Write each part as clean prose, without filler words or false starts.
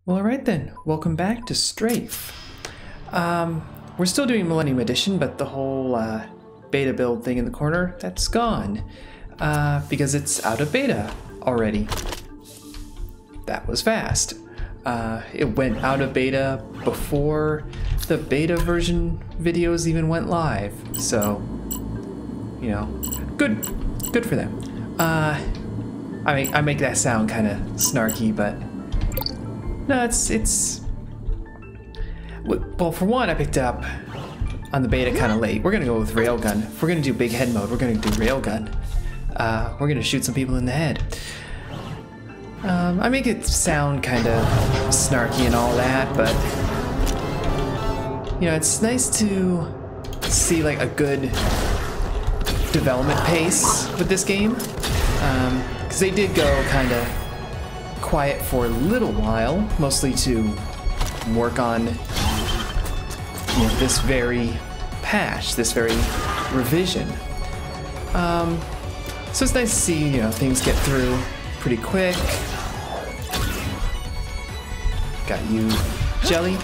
Well, alright then, welcome back to STRAFE. We're still doing Millennium Edition, but the whole beta build thing in the corner, that's gone. Because it's out of beta already. That was fast. It went out of beta before the beta version videos even went live. So, you know, good for them. I make that sound kind of snarky, but no, it's well, for one, I picked up on the beta kind of late. We're gonna go with railgun. If we're gonna do big head mode, we're gonna do railgun. We're gonna shoot some people in the head. I make it sound kind of snarky and all that, but you know, it's nice to see like a good development pace with this game, because they did go kind of quiet for a little while, mostly to work on, you know, this very patch, this very revision. So it's nice to see, you know, things get through pretty quick. Got you, Jelly.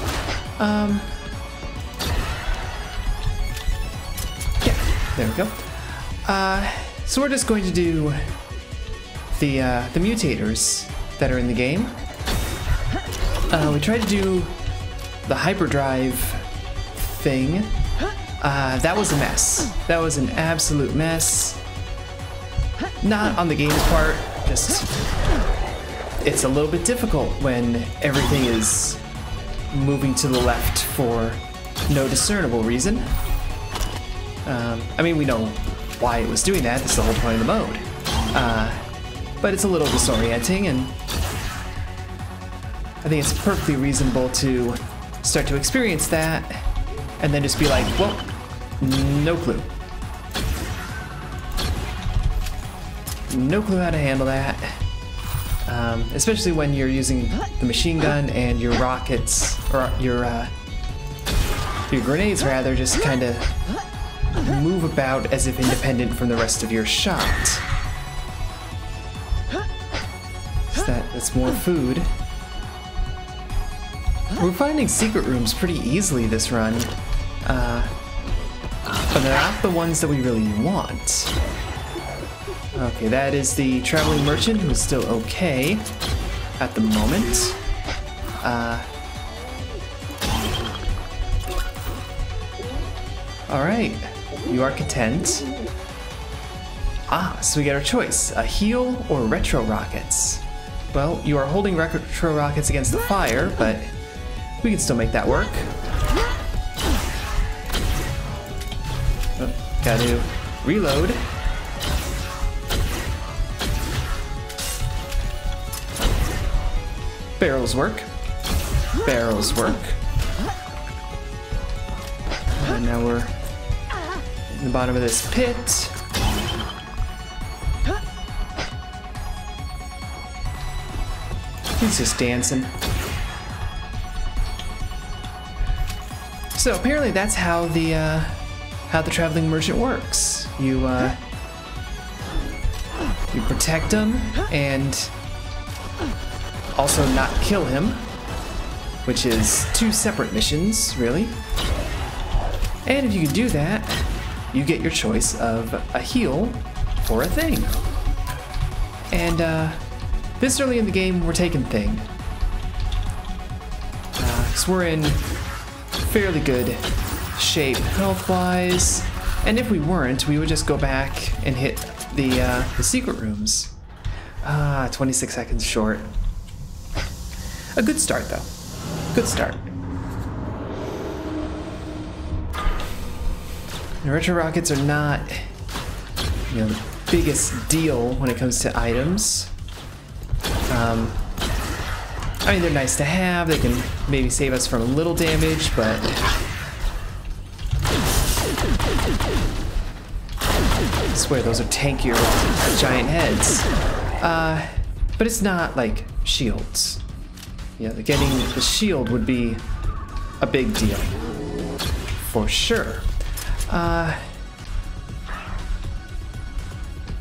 Yeah, there we go. So we're just going to do the mutators that are in the game. We tried to do the hyperdrive thing. That was a mess. That was an absolute mess. Not on the game's part, just it's a little bit difficult when everything is moving to the left for no discernible reason. I mean, we know why it was doing that. That's the whole point of the mode. But it's a little disorienting, and I think it's perfectly reasonable to start to experience that and then just be like, well, no clue. No clue how to handle that. Especially when you're using the machine gun and your rockets, or your grenades rather, just kind of move about as if independent from the rest of your shot. That's more food. We're finding secret rooms pretty easily this run, but they're not the ones that we really want. Okay, that is the traveling merchant, who's still okay at the moment. Alright, you are content. So we get our choice, a heal or retro rockets. Well, you are holding retro rockets against the fire, but we can still make that work. Oh, gotta reload. Barrels work. Barrels work. And now we're in the bottom of this pit. He's just dancing. So apparently that's how the traveling merchant works. You protect him and also not kill him, which is two separate missions, really. And if you can do that, you get your choice of a heal or a thing. And this early in the game, we're taking thing. So we're in fairly good shape health-wise, and if we weren't, we would just go back and hit the secret rooms. 26 seconds short. A good start, though. Good start. The retro rockets are not, you know, the biggest deal when it comes to items. I mean, they're nice to have. They can maybe save us from a little damage, but I swear those are tankier with giant heads. But it's not like shields. Yeah, getting the shield would be a big deal, for sure.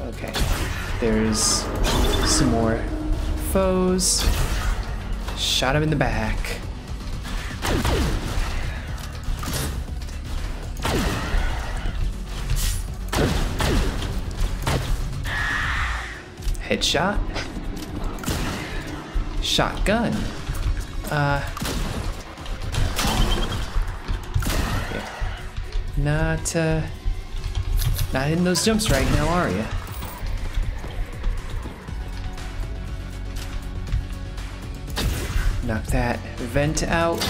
Okay, there's some more foes. Shot him in the back. Headshot. Shotgun. Yeah. Not hitting those jumps right now, are you? Knock that vent out.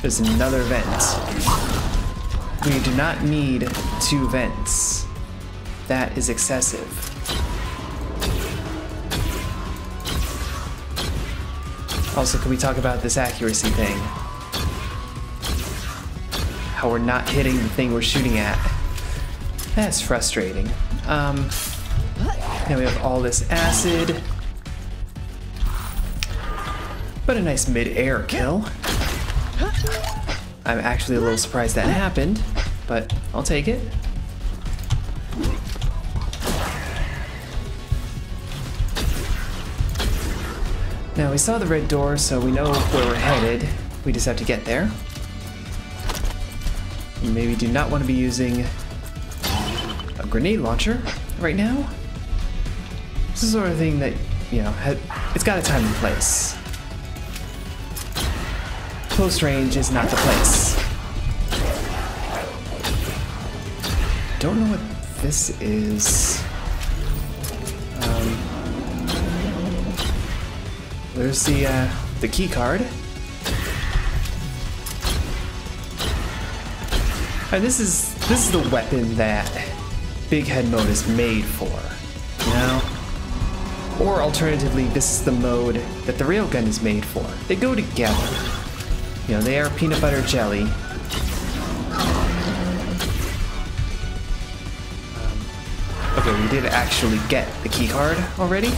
There's another vent. We do not need 2 vents. That is excessive. Also, can we talk about this accuracy thing? How we're not hitting the thing we're shooting at. That's frustrating. Now we have all this acid. But a nice mid-air kill. I'm actually a little surprised that happened, but I'll take it. Now we saw the red door, so we know where we're headed. We just have to get there. We maybe do not want to be using a grenade launcher right now. This is the sort of thing that, you know, it's got a time and place. Close range is not the place. Don't know what this is. There's the key card. And this is the weapon that Big Head mode is made for, you know? Or alternatively, this is the mode that the railgun is made for. They go together. You know, they are peanut butter jelly. Okay, we did actually get the key card already.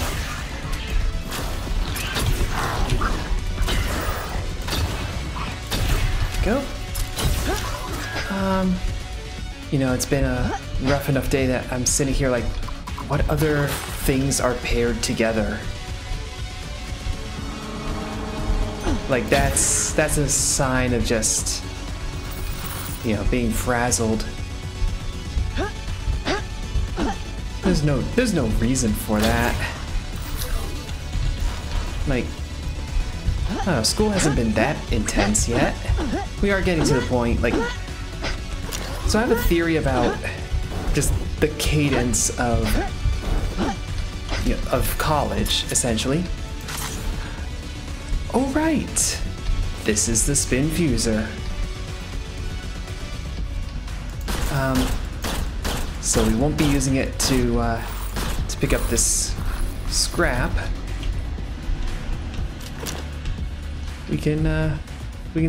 Go. You know, it's been a rough enough day that I'm sitting here like, what other things are paired together? Like that's a sign of just, you know, being frazzled. There's no reason for that. Like, I don't know, school hasn't been that intense yet. We are getting to the point, like, so I have a theory about just the cadence of, you know, of college, essentially. Oh right, this is the spin fuser. So we won't be using it to pick up this scrap. We can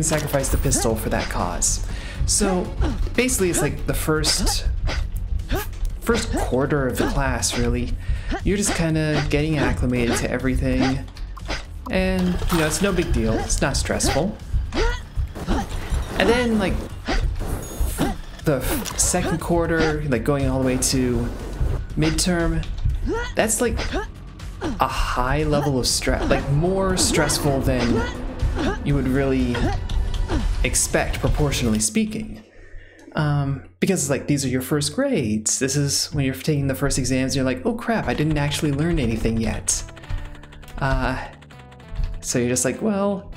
sacrifice the pistol for that cause. So basically, it's like the first quarter of the class. Really, you're just kind of getting acclimated to everything, and you know it's no big deal. It's not stressful. And then like the second quarter, like going all the way to midterm, that's like a high level of stress, like more stressful than you would really expect, proportionally speaking. Because like these are your first grades. This is when you're taking the first exams and you're like, oh crap, I didn't actually learn anything yet. So you're just like, well,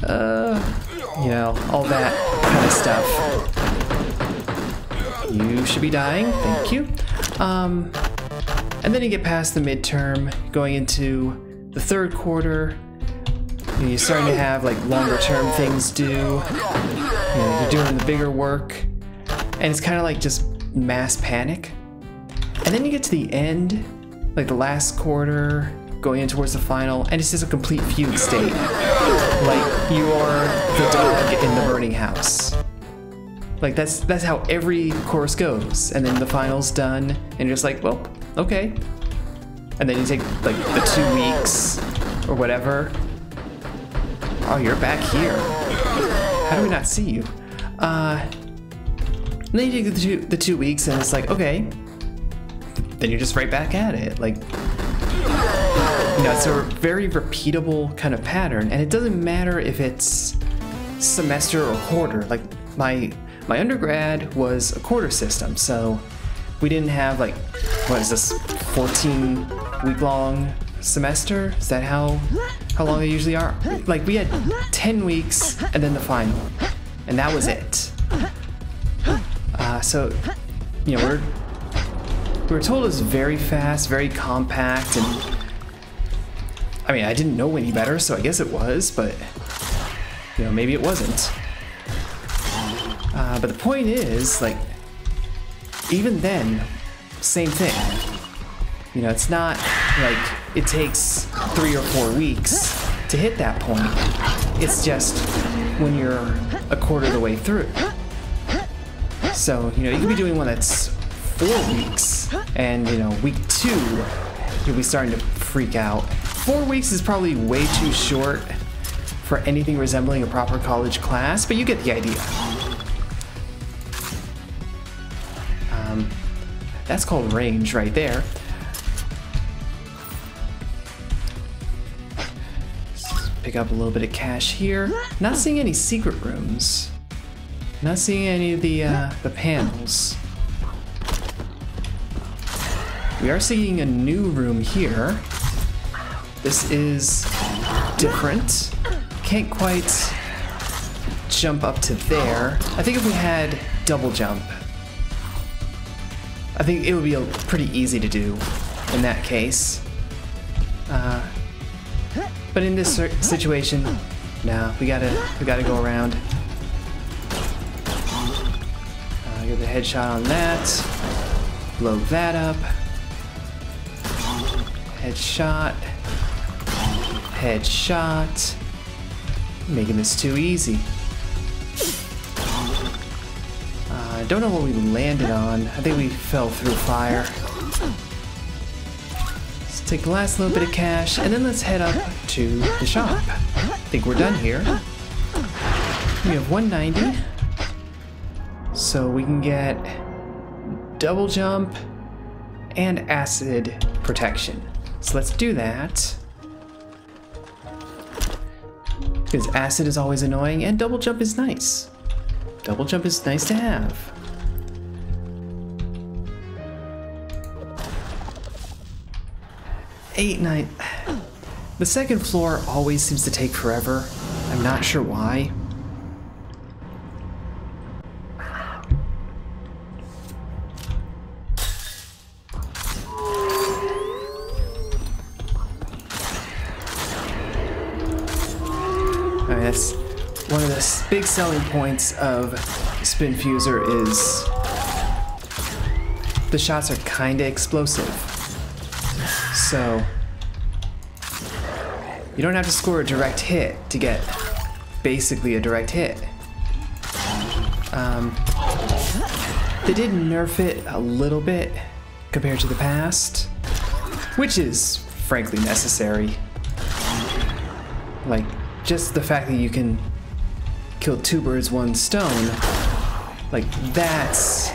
you know, all that kind of stuff. You should be dying, thank you. And then you get past the midterm, going into the third quarter. You're starting to have like longer term things due. You know, you're doing the bigger work, and it's kind of like just mass panic. And then you get to the end, like the last quarter, going in towards the final, and it's just a complete fugue state. Like you are the dog in the burning house. Like that's how every course goes, and then the final's done, and you're just like, well, okay. And then you take like the 2 weeks or whatever. Oh, you're back here. How do we not see you? And then you take the 2 weeks, and it's like, okay. Then you're just right back at it. Like, You know, it's a very repeatable kind of pattern, and it doesn't matter if it's semester or quarter. Like my undergrad was a quarter system, so we didn't have like, what is this, 14-week-long semester? Is that how long they usually are? Like we had 10 weeks and then the final, and that was it. So, you know, we were told it was very fast, very compact, and I mean, I didn't know any better, so I guess it was, but you know, maybe it wasn't. But the point is, like, even then, same thing. You know, it's not like it takes 3 or 4 weeks to hit that point. It's just when you're a quarter of the way through. So, you know, you could be doing one that's 4 weeks, and, you know, week 2, you'll be starting to freak out. 4 weeks is probably way too short for anything resembling a proper college class, but you get the idea. That's called range right there. Let's pick up a little bit of cash here. Not seeing any secret rooms. Not seeing any of the panels. We are seeing a new room here. This is different. Can't quite jump up to there. I think if we had double jump, I think it would be pretty easy to do in that case. But in this situation, no, we gotta go around. Get the headshot on that. Blow that up. Headshot. Headshot. Making this too easy. I don't know what we landed on. I think we fell through fire. Let's take the last little bit of cash, and then let's head up to the shop. I think we're done here. We have 190. So we can get double jump and acid protection. So let's do that. Because acid is always annoying, and double jump is nice. Double jump is nice to have. Eight, 9. The second floor always seems to take forever. I'm not sure why. That's one of the big selling points of Spinfuser is the shots are kinda explosive. So you don't have to score a direct hit to get basically a direct hit. They did nerf it a little bit compared to the past, which is frankly necessary. Like, just the fact that you can kill 2 birds, 1 stone, like, that's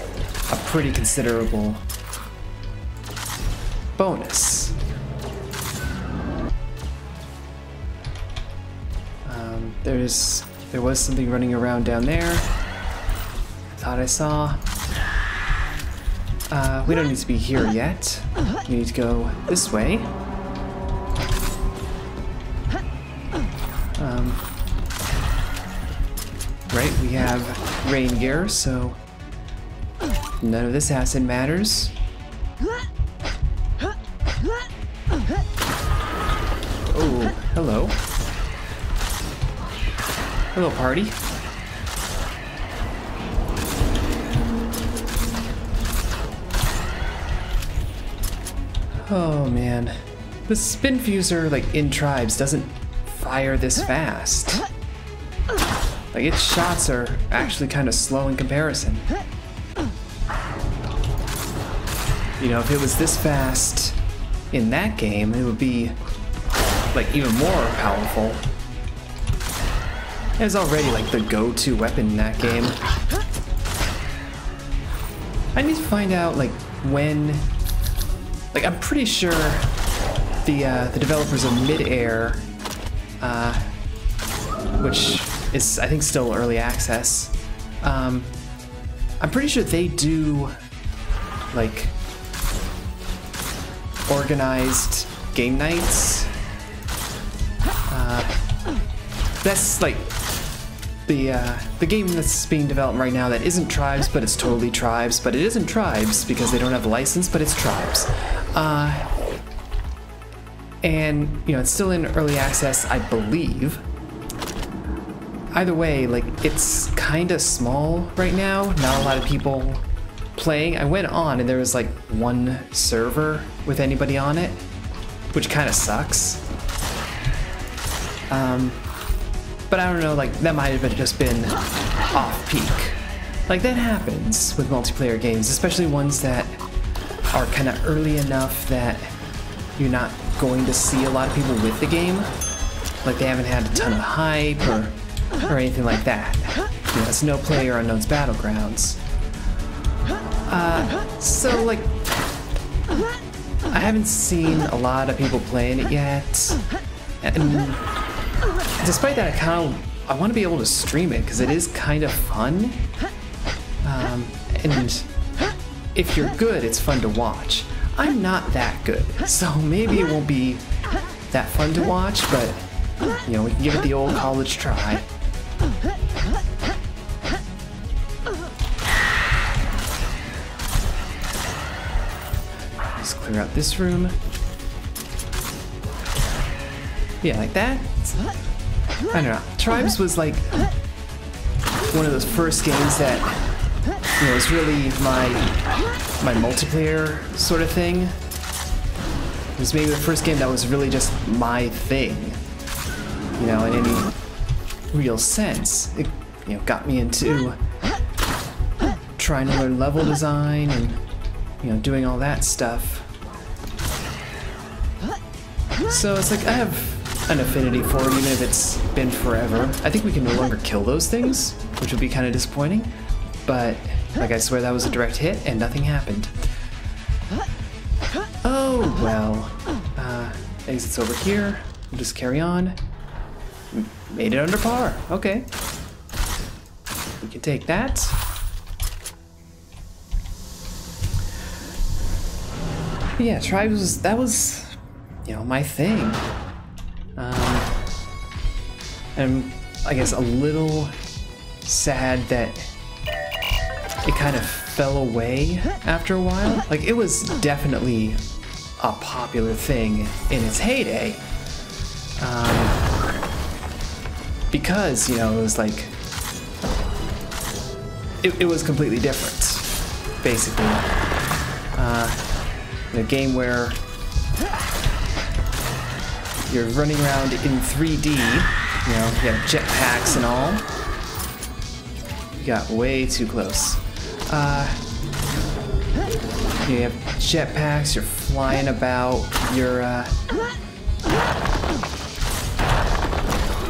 a pretty considerable bonus. There was something running around down there. Thought I saw. We don't need to be here yet. We need to go this way. Right, we have rain gear, so none of this acid matters. Oh, hello. Hello, party. Oh man, the Spinfuser, like, in tribes doesn't fire this fast. Like, its shots are actually kind of slow in comparison. You know, if it was this fast in that game, it would be, like, even more powerful. It was already, like, the go-to weapon in that game. I need to find out, like, when... Like, I'm pretty sure the developers of Mid-Air, which is, I think, still early access. I'm pretty sure they do, like, organized game nights. That's like the game that's being developed right now that isn't Tribes, but it's totally Tribes, but it isn't Tribes because they don't have a license, but it's Tribes. And, you know, it's still in early access, I believe. Either way, like, it's kind of small right now. Not a lot of people playing. I went on and there was like one server with anybody on it, which kind of sucks. But I don't know, like, that might have just been off-peak. Like, that happens with multiplayer games, especially ones that are kind of early enough that you're not going to see a lot of people with the game. Like, they haven't had a ton of hype or anything like that. You know, it's no player unknown's battlegrounds. So, like, I haven't seen a lot of people playing it yet. And despite that, I want to be able to stream it because it is kind of fun. And if you're good, it's fun to watch. I'm not that good, so maybe it won't be that fun to watch, but, you know, we can give it the old college try. Just clear out this room. Yeah, like that. I don't know. Tribes was like one of those first games that, you know, was really my multiplayer sort of thing. It was maybe the first game that was really just my thing, you know, in any real sense. It, you know, got me into trying to learn level design and, you know, doing all that stuff. So it's like I have an affinity for it, even if it's been forever. I think we can no longer kill those things, which would be kind of disappointing. But, like, I swear that was a direct hit and nothing happened. Oh, well. Exit's over here. We'll just carry on. Made it under par. Okay. We can take that. But yeah, Tribes, that was, you know, my thing. And I guess a little sad that it kind of fell away after a while. Like, it was definitely a popular thing in its heyday. Because, you know, it was like, it was completely different, basically. A game where you're running around in 3D, you know, you have jetpacks and all. You got way too close. You have jetpacks, you're flying about, you're,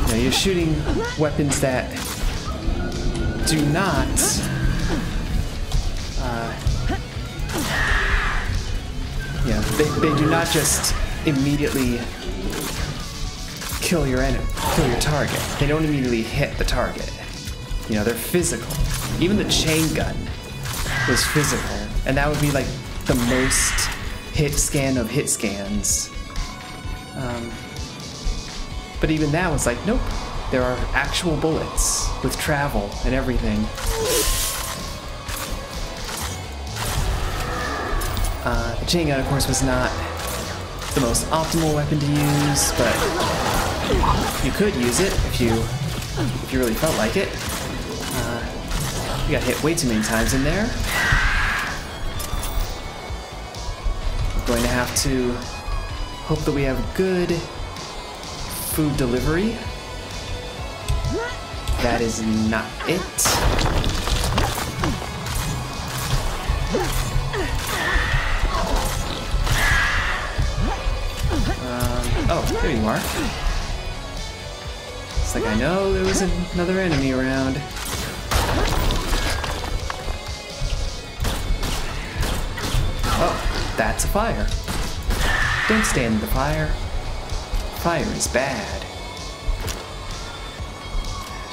you know, you're shooting weapons that do not, yeah, they do not just immediately kill your target. They don't immediately hit the target. You know, they're physical. Even the chain gun was physical, and that would be like the most hit scan of hit scans. But even that was like, nope, there are actual bullets with travel and everything. The chain gun, of course, was not the most optimal weapon to use, but you could use it if you really felt like it. You got hit way too many times in there. We're going to have to hope that we have good food delivery. That is not it. Oh, there you are. It's like I know there was another enemy around. Oh, that's a fire. Don't stand in the fire. Fire is bad.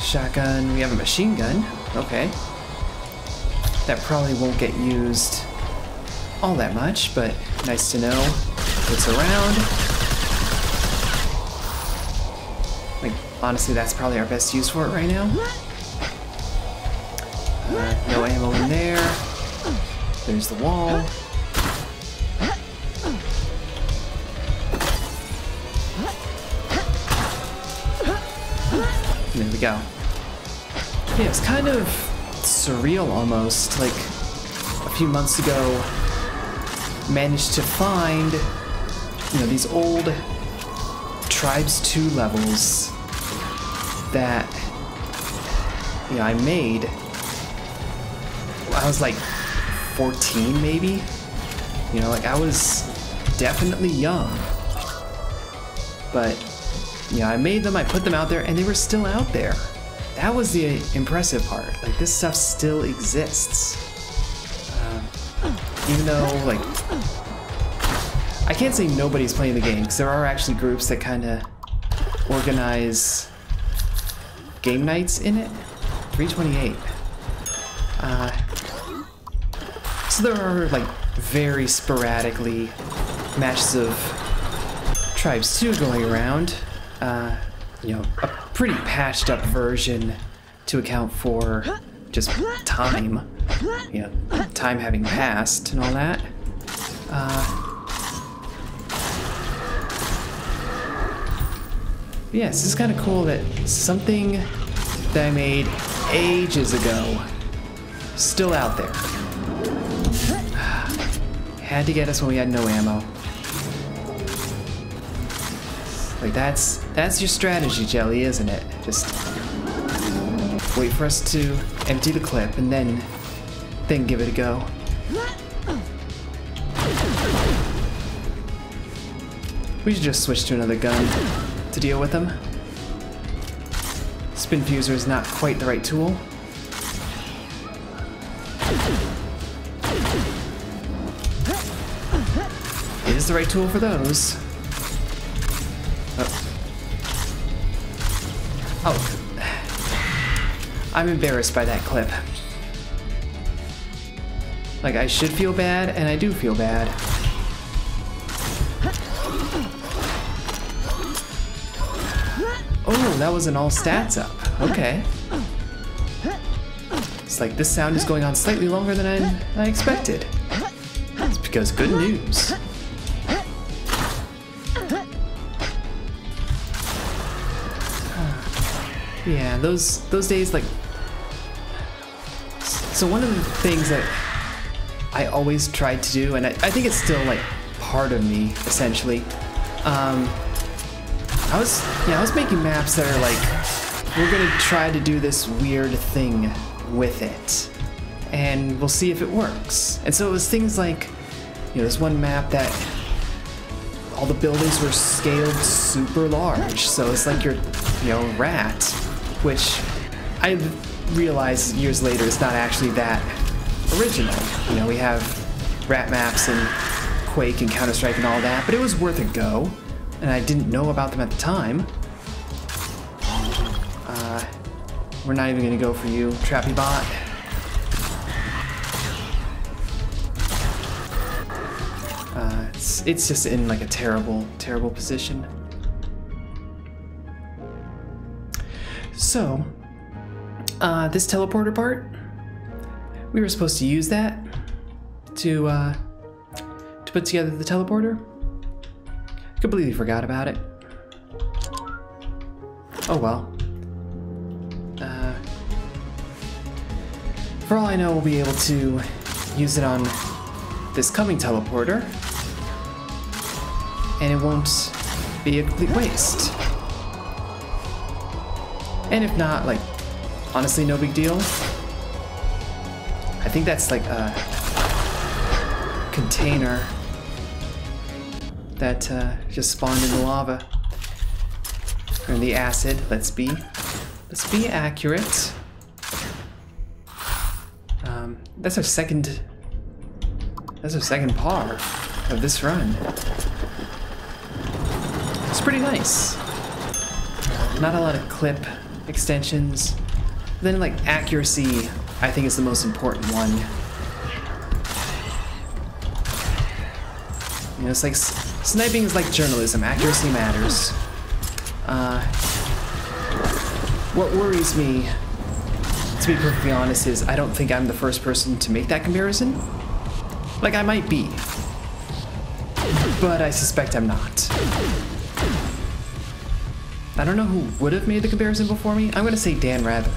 Shotgun, we have a machine gun. Okay. That probably won't get used all that much, but nice to know it's around. Like, honestly, that's probably our best use for it right now. No ammo in there. There's the wall. There we go. Yeah, it's kind of surreal almost. Like, a few months ago, managed to find, you know, these old Tribes 2 levels that, you know, I made. I was like 14 maybe. You know, like I was definitely young. But, you know, I made them, I put them out there, and they were still out there. That was the impressive part. Like, this stuff still exists. Even though, like, I can't say nobody's playing the game, because there are actually groups that kind of organize game nights in it. 328. So there are, like, very sporadically matches of Tribes 2 going around. You know, a pretty patched up version to account for just time. You know, time having passed and all that. Yes, it's kind of cool that something that I made ages ago still out there. Had to get us when we had no ammo. Like, that's your strategy, Jelly, isn't it? Just wait for us to empty the clip and then give it a go. We should just switch to another gun to deal with them. Spin Fuser is not quite the right tool. It is the right tool for those. Oh. I'm embarrassed by that clip. Like, I should feel bad, and I do feel bad. Oh, that was an all stats up. Okay. It's like this sound is going on slightly longer than I expected. It's because good news. Yeah, those days, like... So one of the things that I always tried to do, and I think it's still, like, part of me, essentially, I was making maps that are like, we're gonna try to do this weird thing with it, and we'll see if it works. And so it was things like, you know, there's one map that all the buildings were scaled super large, so it's like you're, you know, rat, which I realized years later is not actually that original. You know, we have rat maps in Quake and Counter-Strike and all that, but it was worth a go, and I didn't know about them at the time. We're not even gonna go for you, Trappy Bot. It's just in like a terrible, terrible position. So, this teleporter part, we were supposed to use that to put together the teleporter. Completely forgot about it. Oh well. For all I know, we'll be able to use it on this coming teleporter, and it won't be a complete waste. And if not, like, honestly, no big deal. I think that's like a container that just spawned in the lava. Or in the acid, let's be accurate. That's our second par of this run. Looks pretty nice. Not a lot of clip extensions. Then like accuracy, I think is the most important one. You know, it's like sniping is like journalism. Accuracy matters. What worries me, to be perfectly honest, is I don't think I'm the first person to make that comparison. Like, I might be, but I suspect I'm not. I don't know who would have made the comparison before me. I'm gonna say Dan Rather.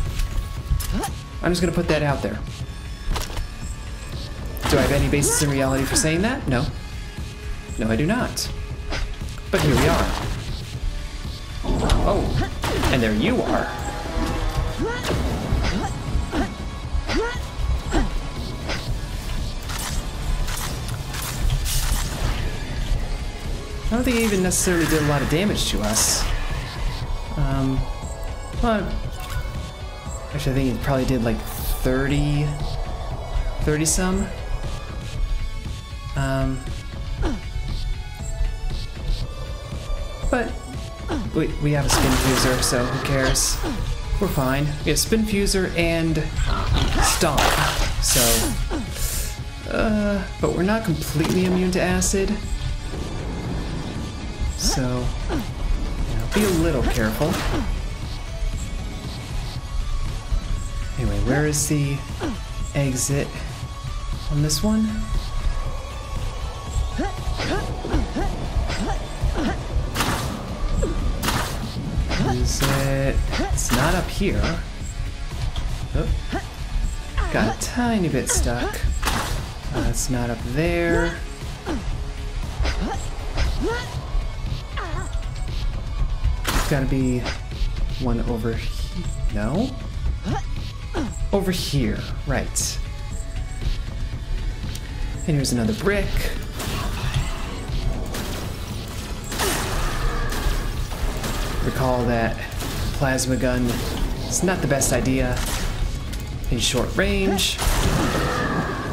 I'm just gonna put that out there. Do I have any basis in reality for saying that? No. No, I do not. But here we are. Oh, and there you are. I don't think it even necessarily did a lot of damage to us. Well, actually I think it probably did like 30 some. But we have a spin fuser, so who cares? We're fine. We have spin fuser and stomp, so but we're not completely immune to acid. So, be a little careful. Anyway, where is the exit on this one? Is it? It's not up here. Oh. Got a tiny bit stuck. It's not up there. Gotta be one over here. No? Over here, right. And here's another brick. Recall that plasma gun is not the best idea in short range.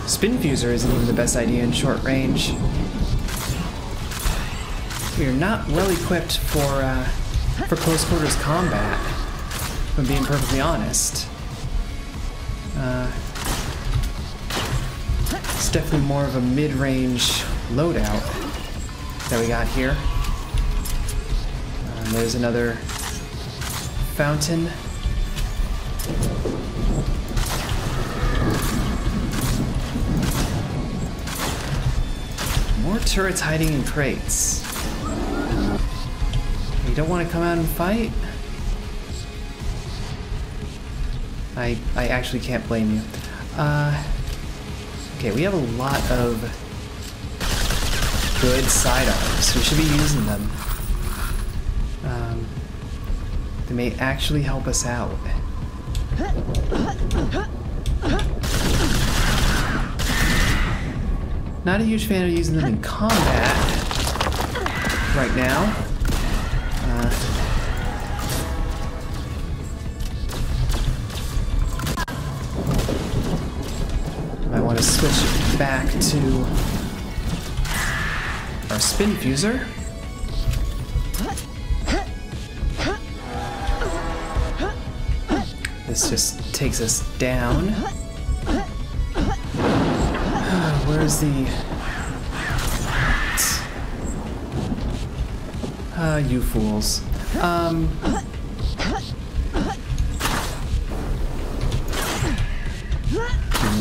Spin fuser isn't even the best idea in short range. We are not well equipped for close quarters combat, if I'm being perfectly honest. It's definitely more of a mid-range loadout that we got here. There's another fountain. More turrets hiding in crates. You don't want to come out and fight? I actually can't blame you. Okay, we have a lot of good sidearms. We should be using them. They may actually help us out. Not a huge fan of using them in combat right now. Might want to switch back to our spin fuser. This just takes us down. Where's the... you fools. A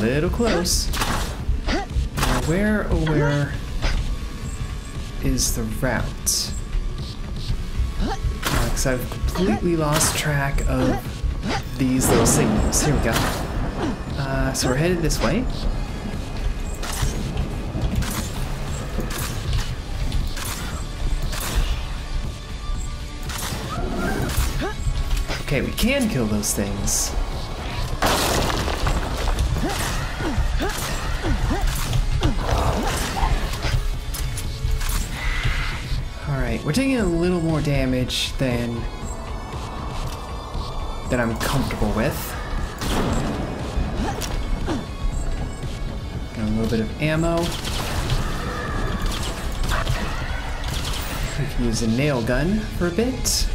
little close. Now where, oh where is the route? Because I've completely lost track of these little signals. Here we go. So we're headed this way. Okay, we can kill those things. Alright, we're taking a little more damage than I'm comfortable with. Got a little bit of ammo. We can use a nail gun for a bit.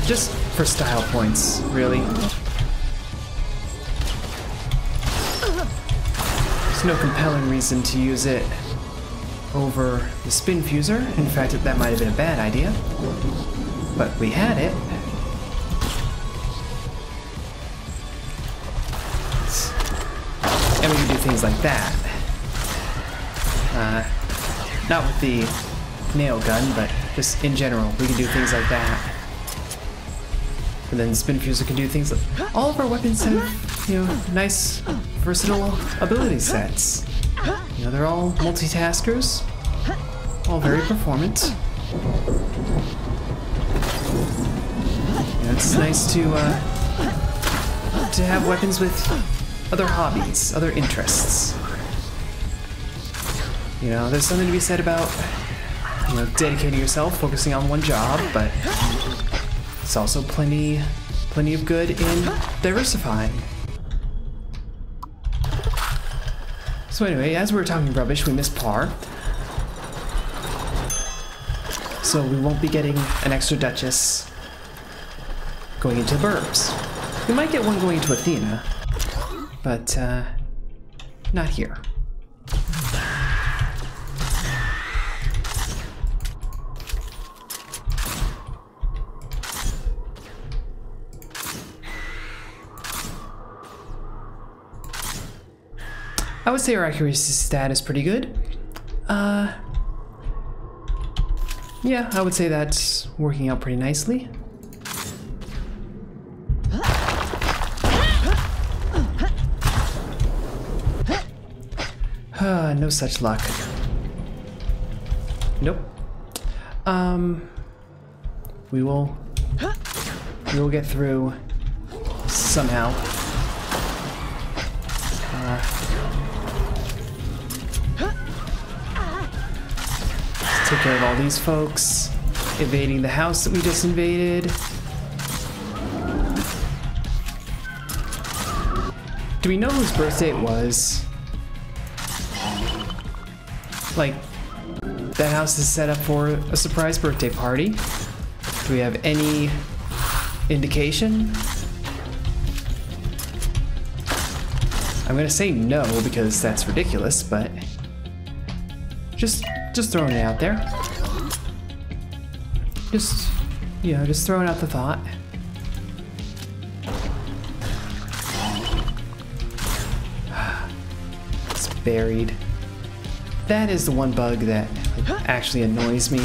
Just for style points, really. There's no compelling reason to use it over the spin fuser. In fact, that might have been a bad idea. But we had it. And we can do things like that. Not with the nail gun, but just in general, we can do things like that. And then the spin fuser can do things like... All of our weapons have, you know, nice, versatile ability sets. You know, they're all multitaskers. All very performant. You know, it's nice to have weapons with other hobbies, other interests. You know, there's something to be said about, you know, dedicating yourself, focusing on one job, but it's also plenty of good in diversifying. So anyway, as we were talking rubbish, we missed par. So we won't be getting an extra Duchess going into Burbs. We might get one going into Athena, but not here. I would say our accuracy stat is pretty good. Yeah, I would say that's working out pretty nicely. No such luck. Nope. We will get through somehow. Let's take care of all these folks. Evading the house that we just invaded. Do we know whose birthday it was? Like, that house is set up for a surprise birthday party. Do we have any indication? I'm gonna say no because that's ridiculous, but just throwing it out there. Just, you know, just throwing out the thought. It's buried. That is the one bug that actually annoys me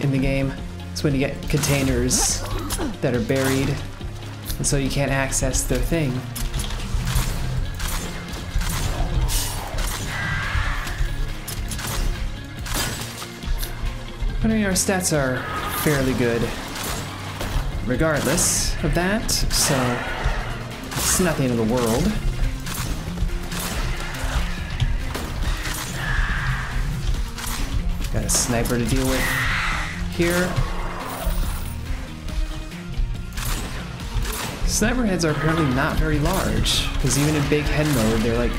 in the game. It's when you get containers that are buried, and so you can't access their thing. But I mean, our stats are fairly good regardless of that, so it's not the end of the world. Got a sniper to deal with here. Sniper heads are apparently not very large, because even in big head mode, they're like,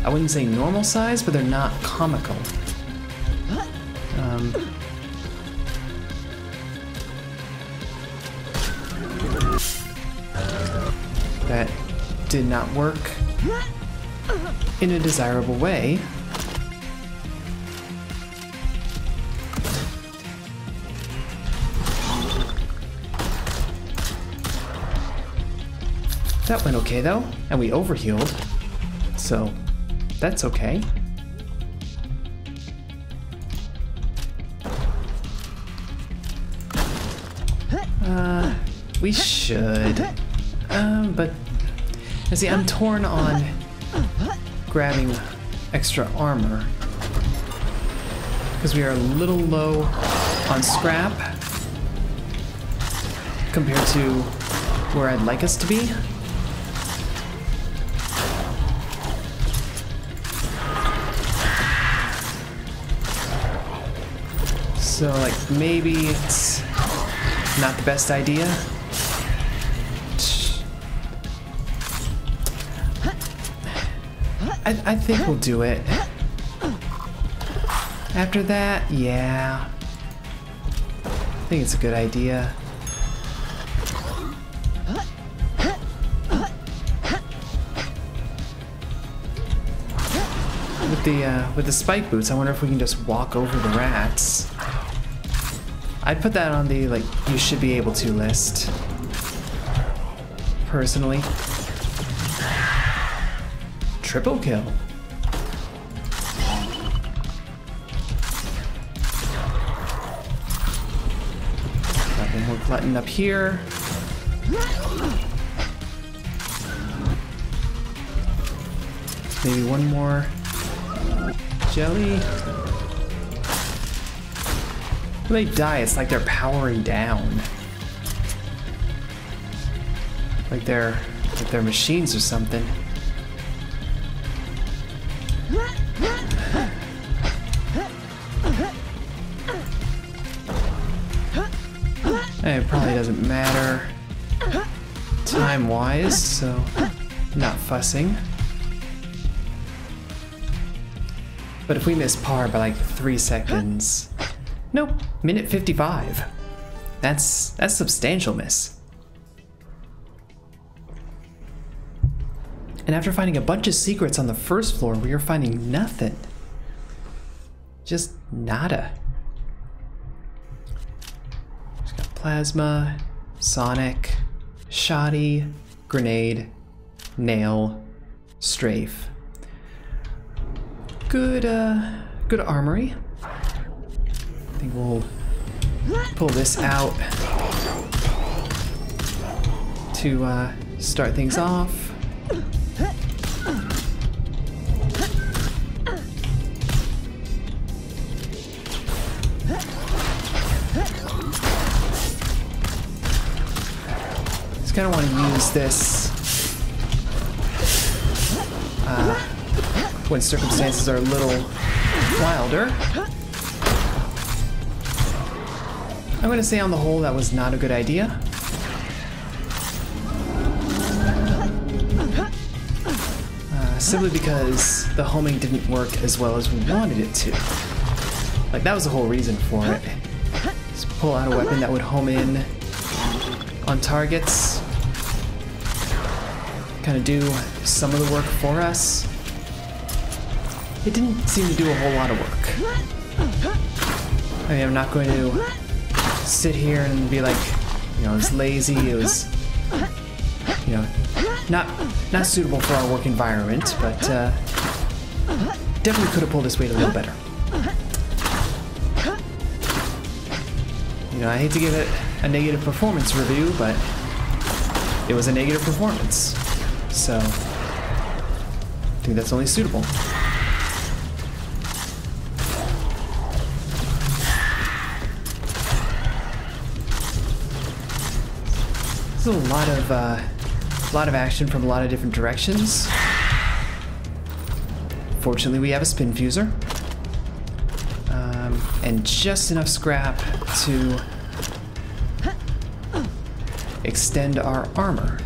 I wouldn't say normal size, but they're not comical. That did not work in a desirable way. That went okay though, and we overhealed, so that's okay. We should, but you see, I'm torn on grabbing extra armor because we are a little low on scrap compared to where I'd like us to be. So, like, maybe it's not the best idea. I think we'll do it. After that, yeah. I think it's a good idea. With the spike boots, I wonder if we can just walk over the rats. I'd put that on the, like, you should be able to list. Personally. Triple kill. Got one more glutton up here. Maybe one more jelly. When they die, it's like they're powering down. Like they're machines or something. It probably doesn't matter time-wise, so I'm not fussing. But if we miss par by like 3 seconds... Nope, minute 55. That's substantial miss. And after finding a bunch of secrets on the first floor, we are finding nothing. Just nada. Just got plasma, sonic, shoddy, grenade, nail, strafe. Good armory. I think we'll pull this out to start things off. Just kind of want to use this when circumstances are a little wilder. I'm going to say on the whole that was not a good idea. Simply because the homing didn't work as well as we wanted it to. Like, that was the whole reason for it. Just pull out a weapon that would home in on targets. Kind of do some of the work for us. It didn't seem to do a whole lot of work. I mean, I'm not going to sit here and be like, you know, it was lazy, it was, you know, not suitable for our work environment, but definitely could have pulled this weight a little better. You know, I hate to give it a negative performance review, but it was a negative performance, so I think that's only suitable. There's a lot of action from a lot of different directions. Fortunately, we have a spin fuser. And just enough scrap to extend our armor.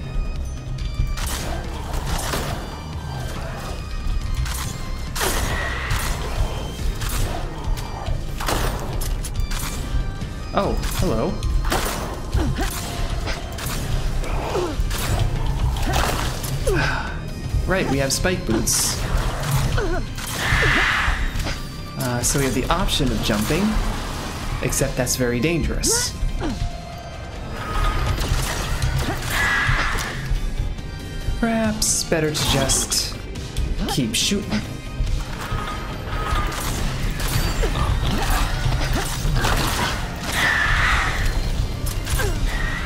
Oh, hello. Right, we have spike boots. So we have the option of jumping, except that's very dangerous. Perhaps better to just keep shooting.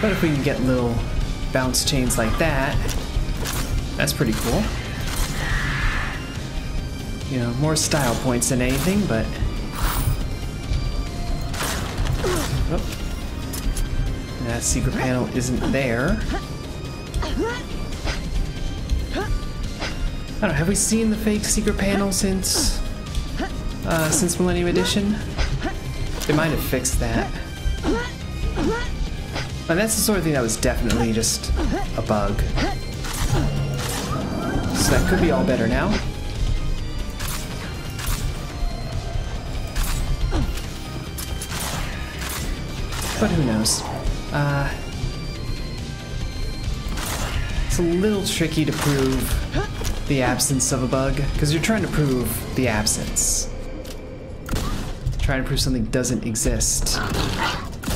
But if we can get little bounce chains like that, that's pretty cool. You know, more style points than anything, but... Oh. That secret panel isn't there. I don't know, have we seen the fake secret panel since Millennium Edition? They might have fixed that. And that's the sort of thing that was definitely just a bug. So that could be all better now. but who knows. It's a little tricky to prove the absence of a bug, because you're trying to prove the absence. Trying to prove something doesn't exist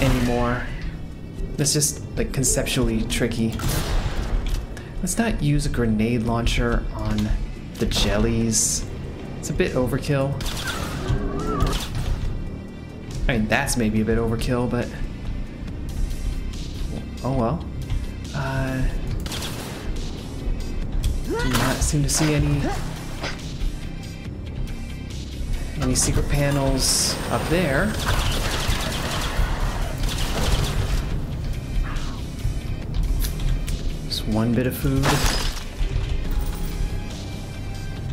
anymore. That's just, like, conceptually tricky. Let's not use a grenade launcher on the jellies. It's a bit overkill. I mean, that's maybe a bit overkill, but... oh well. Do not seem to see any secret panels up there. Just one bit of food.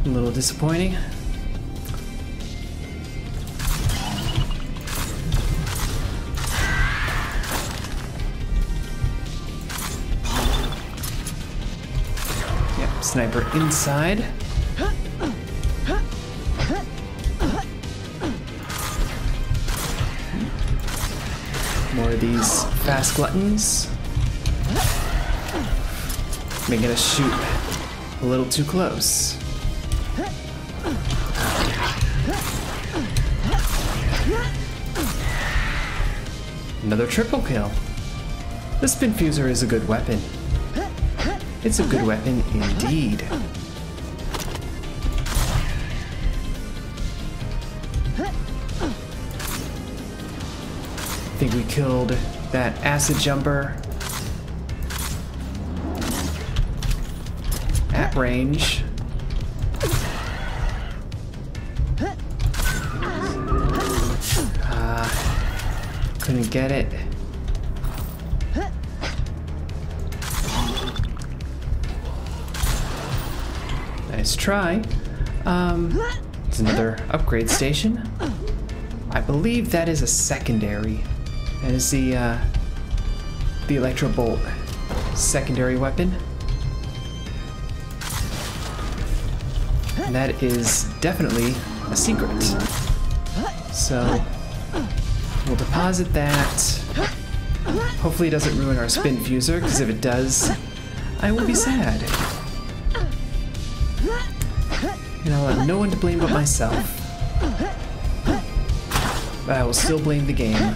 A little disappointing. Yep, sniper inside. More of these fast gluttons. Making us shoot a little too close. Another triple kill. The spin fuser is a good weapon. It's a good weapon indeed. I think we killed that acid jumper at range. Couldn't get it. Nice try. It's another upgrade station. I believe that is a secondary. That is the Electro Bolt secondary weapon. And that is definitely a secret. So we'll deposit that. Hopefully it doesn't ruin our spin fuser, because if it does, I will be sad. And I'll have no one to blame but myself. But I will still blame the game.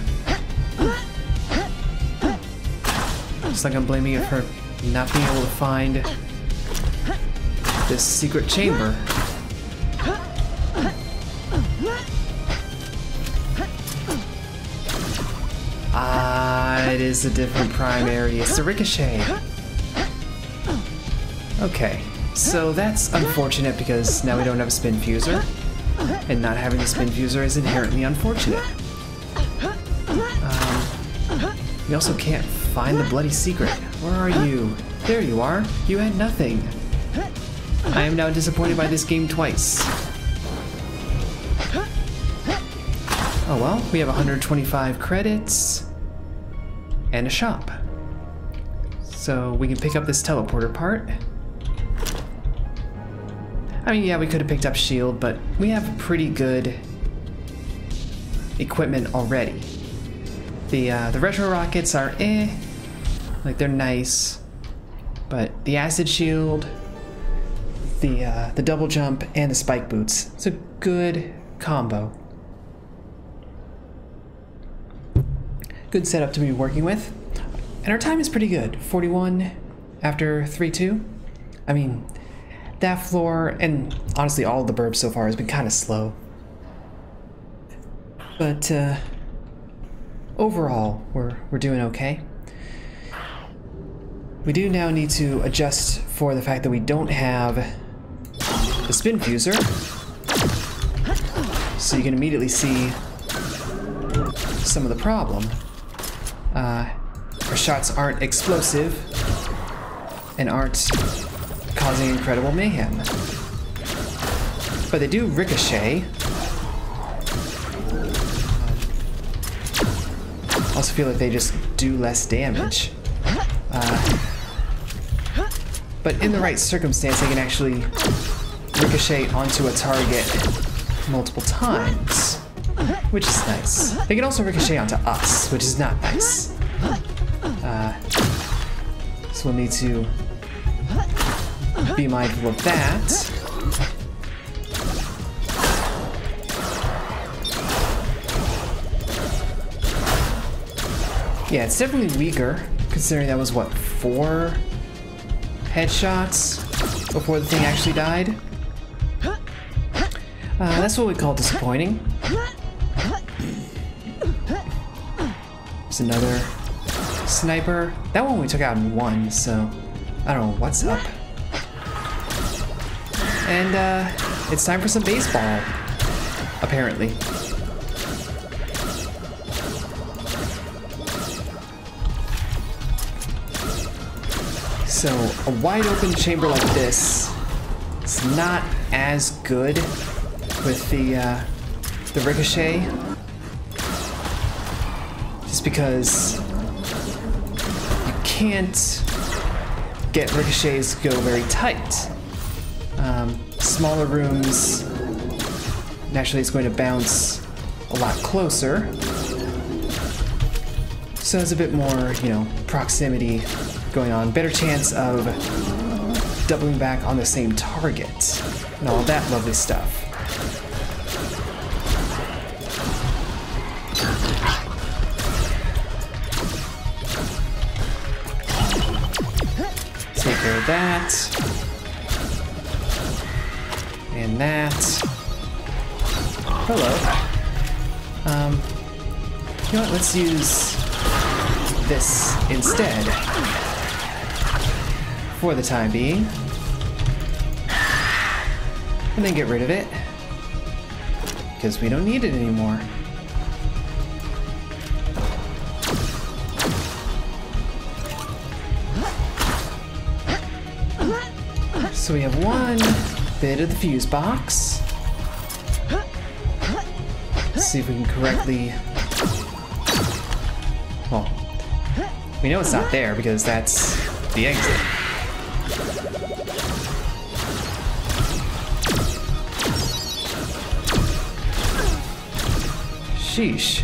Just like I'm blaming it for not being able to find this secret chamber. It is a different primary. It's the ricochet. Okay, so that's unfortunate because now we don't have a spin fuser, and not having a spin fuser is inherently unfortunate. We also can't find the bloody secret. Where are you? There you are. You had nothing. I am now disappointed by this game twice. Oh well, we have 125 credits and a shop. So we can pick up this teleporter part. I mean, yeah, we could have picked up shield, but we have pretty good equipment already. The retro rockets are like they're nice, but the acid shield, the double jump, and the spike boots, it's a good combo. Good setup to be working with. And our time is pretty good. 41 after 3-2. I mean, that floor, and honestly all of the burbs so far has been kind of slow. But overall, we're doing okay. We do now need to adjust for the fact that we don't have the spin fuser. So you can immediately see some of the problem. Our shots aren't explosive and aren't causing incredible mayhem. But they do ricochet. Also feel like they just do less damage. But in the right circumstance, they can actually ricochet onto a target multiple times, which is nice. They can also ricochet onto us, which is not nice. So we'll need to be mindful of that. Yeah, it's definitely weaker, considering that was, what, 4 headshots before the thing actually died? That's what we call disappointing. There's another sniper. That one we took out in 1, so I don't know what's up. And it's time for some baseball, apparently. So a wide open chamber like this is not as good with the ricochet, just because you can't get ricochets to go very tight. Smaller rooms, naturally it's going to bounce a lot closer, so there's a bit more, you know, proximity going on, better chance of doubling back on the same target, and all that lovely stuff. Take care of that. And that. Hello. You know what, let's use this instead. For the time being. And then get rid of it. Because we don't need it anymore. So we have one bit of the fuse box. Let's see if we can correctly... Well, we know it's not there because that's the exit. Sheesh.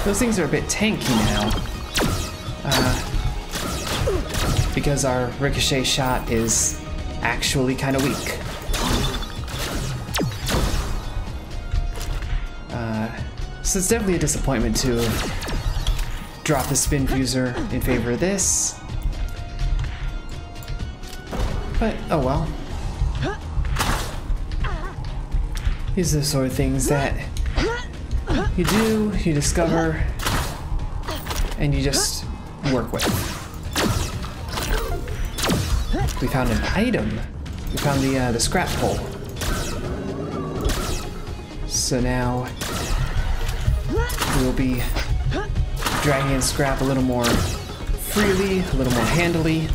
Those things are a bit tanky now. Because our ricochet shot is actually kind of weak. So it's definitely a disappointment to drop the spin fuser in favor of this. But, oh well. These are the sort of things that you do, you discover, and you just work with. We found an item. We found the scrap pole. So now we'll be dragging in scrap a little more freely, a little more handily.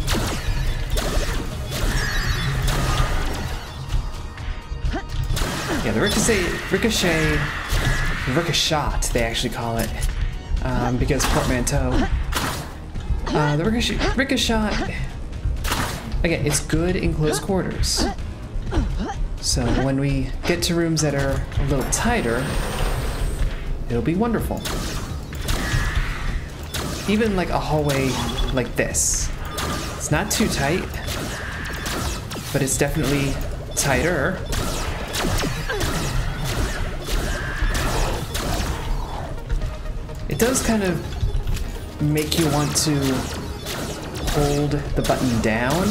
Yeah, the ricochet, they actually call it, because portmanteau. The ricochet, again, it's good in close quarters. So when we get to rooms that are a little tighter, it'll be wonderful. Even like a hallway like this. It's not too tight, but it's definitely tighter. It does kind of make you want to hold the button down,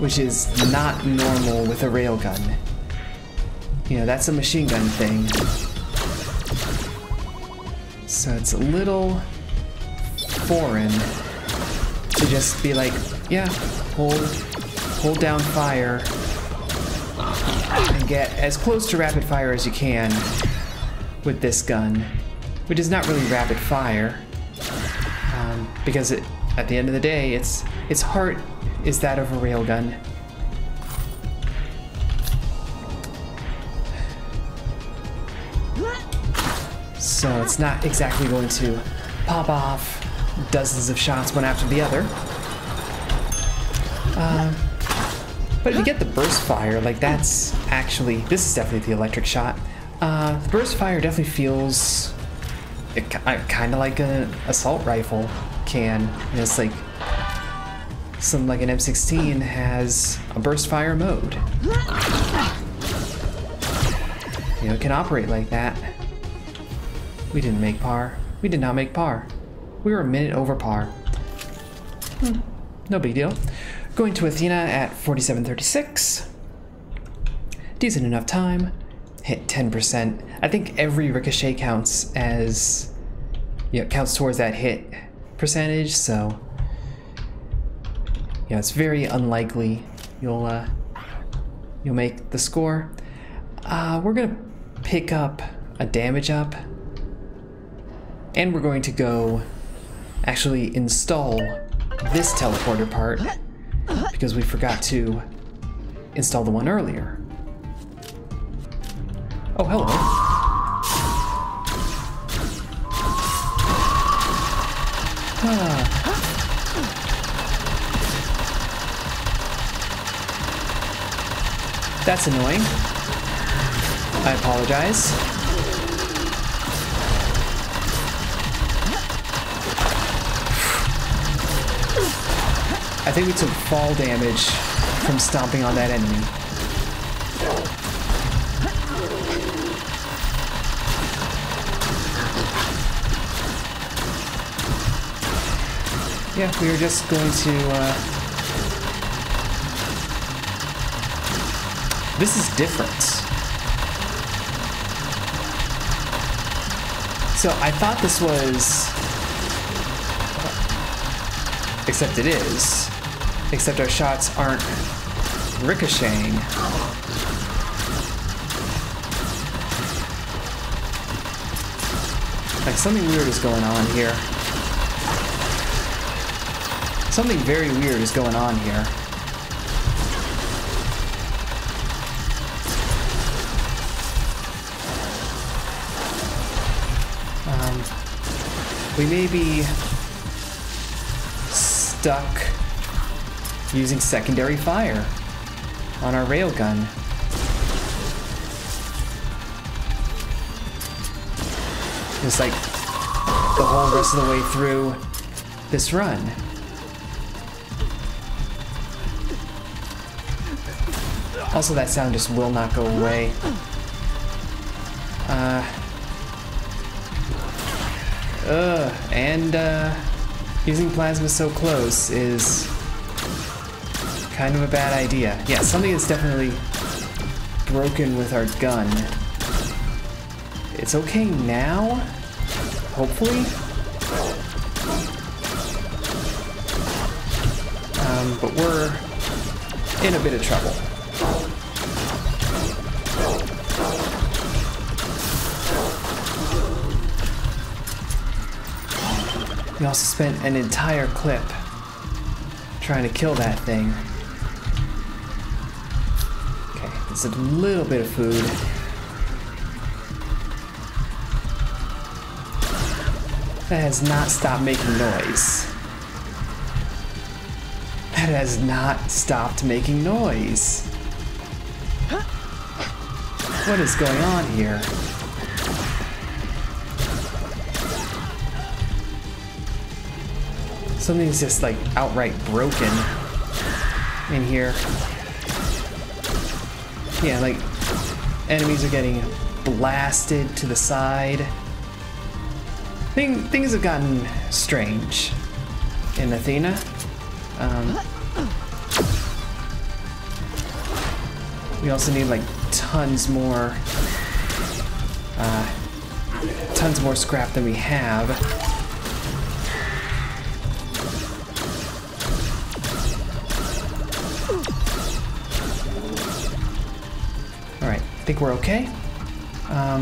which is not normal with a railgun. You know, that's a machine gun thing. So it's a little foreign to just be like, yeah, hold down fire and get as close to rapid fire as you can with this gun, which is not really rapid fire, because at the end of the day, its heart is that of a railgun. So it's not exactly going to pop off dozens of shots one after the other. But if you get the burst fire, like that's actually, this is definitely the electric shot. The burst fire definitely feels kind of like an assault rifle can. You know, it's like something like an M16 has a burst fire mode. You know, it can operate like that. We didn't make par. We did not make par. We were a minute over par. No big deal. Going to Athena at 47.36. Decent enough time. Hit 10%. I think every ricochet counts as, you know, counts towards that hit percentage, so yeah, it's very unlikely you'll make the score. We're gonna pick up a damage up, and we're going to go actually install this teleporter part because we forgot to install the one earlier. Oh, hello. That's annoying. I apologize. I think we took fall damage from stomping on that enemy. Yeah, we are just going to, this is different. So I thought this was, except it is, except our shots aren't ricocheting. Like something weird is going on here. Something very weird is going on here. We may be stuck using secondary fire on our railgun. Just like the whole rest of the way through this run. Also, that sound just will not go away. Using plasma so close is kind of a bad idea. Yeah, something is definitely broken with our gun. It's okay now, hopefully. But we're in a bit of trouble. We also spent an entire clip trying to kill that thing. Okay, there's a little bit of food. That has not stopped making noise. That has not stopped making noise. What is going on here? Something's just like outright broken in here. Yeah, like enemies are getting blasted to the side. Things have gotten strange in Athena. We also need like tons more scrap than we have. All right, I think we're okay. Are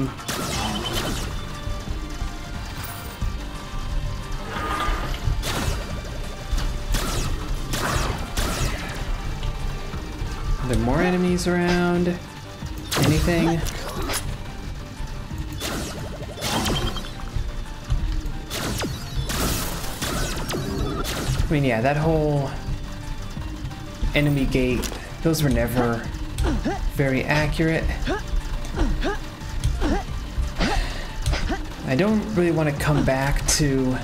there more enemies around? Anything? I mean, yeah, that whole enemy gate, those were never very accurate. I don't really want to come back to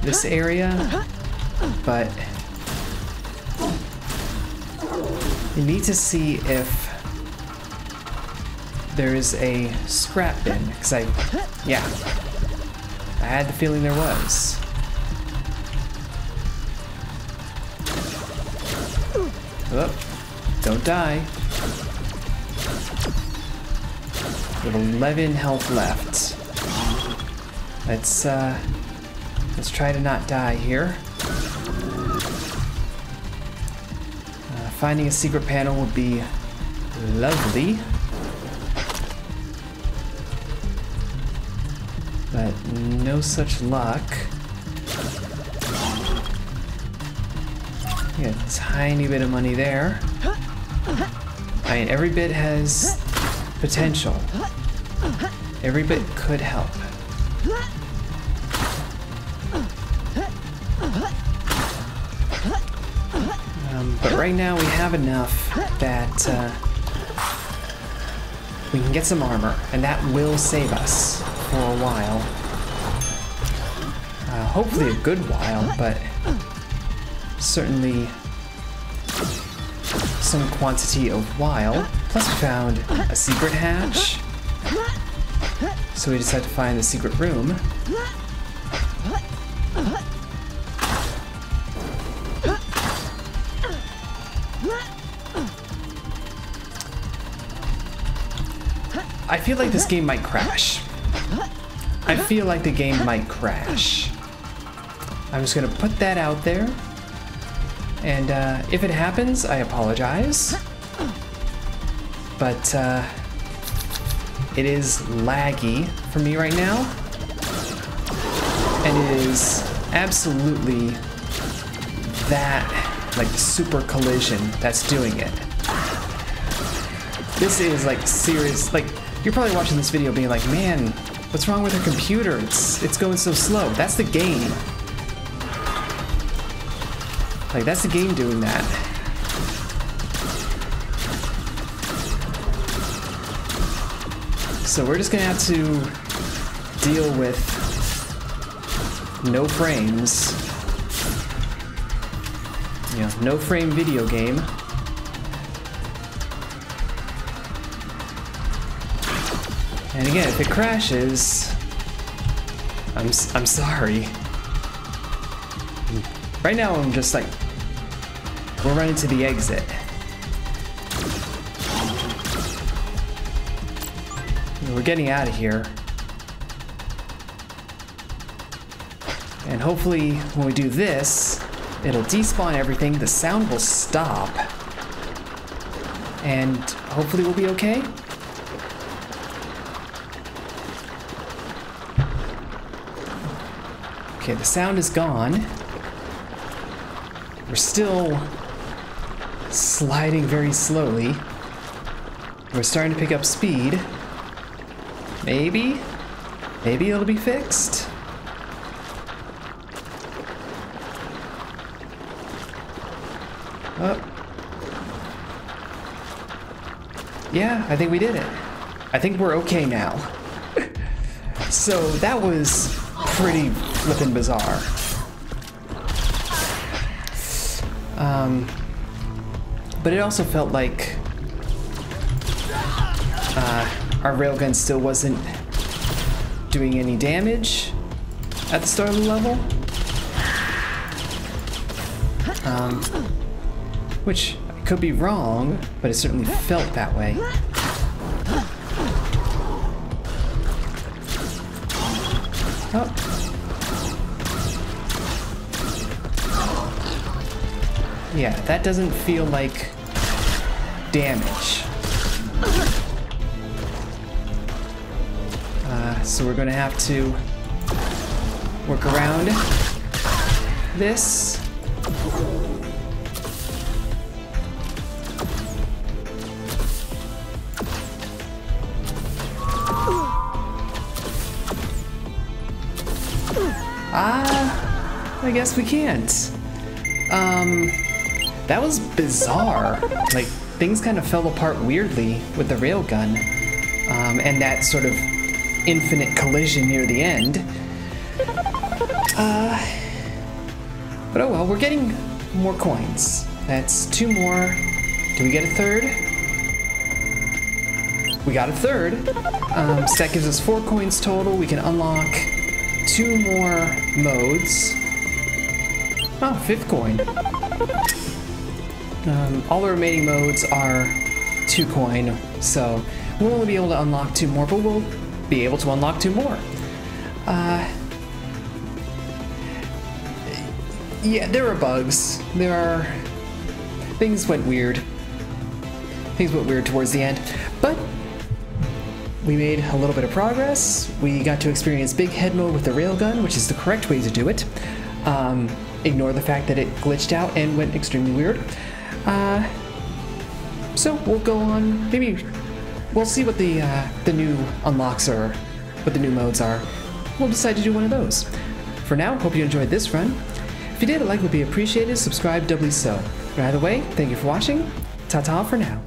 this area, but you need to see if there is a scrap bin, because I had the feeling there was. Oh, don't die. We have 11 health left. Let's try to not die here. Finding a secret panel would be lovely. But no such luck. Yeah, a tiny bit of money there. I mean, every bit has potential. Every bit could help. But right now we have enough that we can get some armor, and that will save us for a while. Hopefully a good while, but certainly some quantity of while. Plus we found a secret hatch, so we just had to find the secret room. I feel like this game might crash. I feel like the game might crash. I'm just gonna put that out there. And if it happens, I apologize. But it is laggy for me right now. And it is absolutely that, like, super collision that's doing it. This is like serious, like, you're probably watching this video being like, man, what's wrong with her computer? It's going so slow. That's the game. Like, that's the game doing that. So we're just gonna have to deal with no frames. You know, no frame video game. And again, if it crashes, I'm sorry. Right now I'm just like, we're running to the exit. We're getting out of here. And hopefully when we do this, it'll despawn everything, the sound will stop, and hopefully we'll be okay. Okay, the sound is gone. We're still sliding very slowly. We're starting to pick up speed. Maybe it'll be fixed. Oh. Yeah, I think we did it. I think we're okay now. So that was pretty flippin' bizarre. But it also felt like our railgun still wasn't doing any damage at the start of the level. Which I could be wrong, but it certainly felt that way. Oh. Yeah, that doesn't feel like damage. So we're gonna have to work around this. I guess we can't. That was bizarre. Like, things kind of fell apart weirdly with the railgun. And that sort of infinite collision near the end. But oh well, we're getting more coins. That's 2 more. Do we get a third? We got a third. So that gives us 4 coins total. We can unlock 2 more modes. Oh, 5th coin. All the remaining modes are 2 coin, so we'll only be able to unlock 2 more, but we'll be able to unlock 2 more. Yeah, there are bugs. Things went weird. Things went weird towards the end, but we made a little bit of progress. We got to experience big head mode with the railgun, which is the correct way to do it. Ignore the fact that it glitched out and went extremely weird. So we'll go on, maybe we'll see what the new unlocks are, what the new modes are. We'll decide to do one of those. For now, hope you enjoyed this run. If you did, a like would be appreciated, subscribe doubly so. Either way, thank you for watching, ta-ta for now.